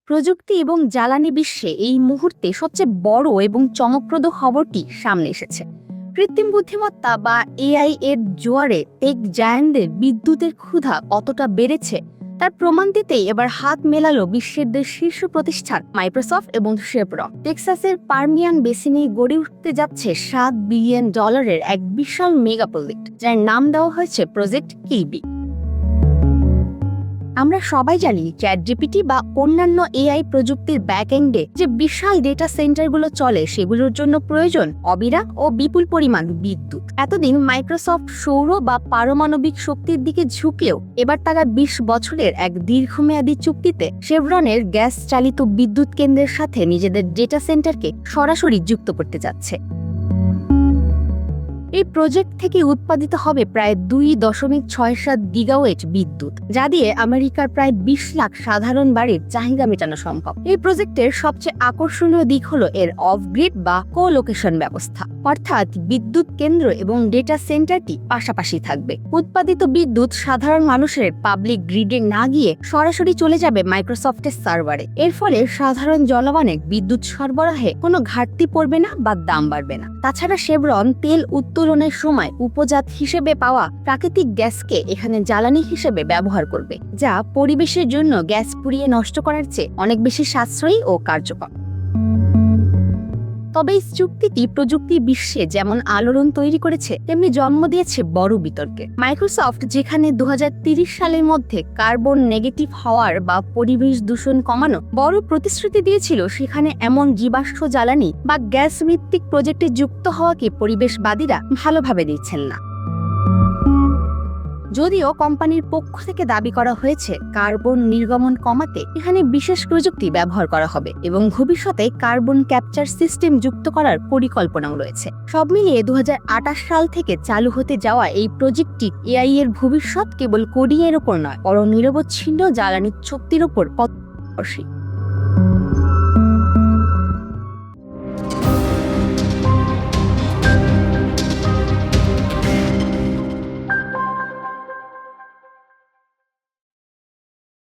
প্রযুক্তি এবং জ্বালানি বিশ্বে এই মুহূর্তে সবচেয়ে বড় এবং চমকপ্রদ খবরটি সামনে এসেছে। কৃত্রিম বুদ্ধিমত্তা বা এআই এর জোয়ারে টেক জায়ান্টদের বিদ্যুতের ক্ষুধা কতটা বেড়েছে তার প্রমাণ দিতেই এবার হাত মেলালো বিশ্বের শীর্ষ প্রতিষ্ঠান মাইক্রোসফট এবং শেভরন। টেক্সাসের পার্মিয়ান বেসিনে গড়ে উঠতে যাচ্ছে $7 বিলিয়ন এক বিশাল মেগা প্রজেক্ট, যার নাম দেওয়া হয়েছে প্রজেক্ট কিবি। আমরা সবাই জানি চ্যাটজিপিটি বা অন্যান্য এআই প্রযুক্তির ব্যাকএন্ডে যে বিশাল ডেটা সেন্টারগুলো চলে সেগুলোর জন্য প্রয়োজন অবিরাম ও বিপুল পরিমাণ বিদ্যুৎ। এতদিন মাইক্রোসফট সৌর বা পারমাণবিক শক্তির দিকে ঝুঁকলেও এবার তারা 20 বছরের এক দীর্ঘমেয়াদী চুক্তিতে শেভরনের গ্যাস চালিত বিদ্যুৎ কেন্দ্রের সাথে নিজেদের ডেটা সেন্টারকে সরাসরি যুক্ত করতে যাচ্ছে। এই প্রজেক্ট থেকে উৎপাদিত হবে প্রায় 2.67 গিগাওয়াট বিদ্যুৎ, যা দিয়ে আমেরিকার প্রায় 20 লাখ সাধারণ বাড়ির চাহিদা মেটানো সম্ভব। এই প্রজেক্টের সবচেয়ে আকর্ষণীয় দিক হলো এর অফ গ্রিড বা কো-লোকেশন ব্যবস্থা, অর্থাৎ বিদ্যুৎ কেন্দ্র এবং ডেটা সেন্টারটি পাশাপাশি থাকবে। উৎপাদিত বিদ্যুৎ সাধারণ মানুষের পাবলিক গ্রিডে না গিয়ে সরাসরি চলে যাবে মাইক্রোসফটের সার্ভারে। এর ফলে সাধারণ জনগণের বিদ্যুৎ সরবরাহে কোনো ঘাটতি পড়বে না বা দাম বাড়বে না। তাছাড়া শেভরন তেল উত্তোলনের সময় উপজাত হিসেবে পাওয়া প্রাকৃতিক গ্যাসকে এখানে জ্বালানি হিসেবে ব্যবহার করবে, যা পরিবেশের জন্য গ্যাস পুড়িয়ে নষ্ট করার চেয়ে অনেক বেশি সাশ্রয়ী ও কার্যকর। তবে এই চুক্তিটি প্রযুক্তি বিশ্বে যেমন আলোড়ন তৈরি করেছে তেমনি জন্ম দিয়েছে বড় বিতর্কে। মাইক্রোসফট যেখানে 2030 সালের মধ্যে কার্বন নেগেটিভ হওয়ার বা পরিবেশ দূষণ কমানো বড় প্রতিশ্রুতি দিয়েছিল, সেখানে এমন জীবাশ্ম জ্বালানি বা গ্যাস ভিত্তিক প্রজেক্টে যুক্ত হওয়াকে পরিবেশবাদীরা ভালোভাবে দিচ্ছেন না। যদিও কোম্পানির পক্ষ থেকে দাবি করা হয়েছে কার্বন নির্গমন কমাতে এখানে বিশেষ প্রযুক্তি ব্যবহার করা হবে এবং ভবিষ্যতে কার্বন ক্যাপচার সিস্টেম যুক্ত করার পরিকল্পনাও রয়েছে। সব মিলিয়ে 2028 সাল থেকে চালু হতে যাওয়া এই প্রজেক্টটি এআই এর ভবিষ্যৎ কেবল কোডিং এর ওপর নয়, বরং নিরবচ্ছিন্ন জ্বালানি চুক্তির ওপর পথ।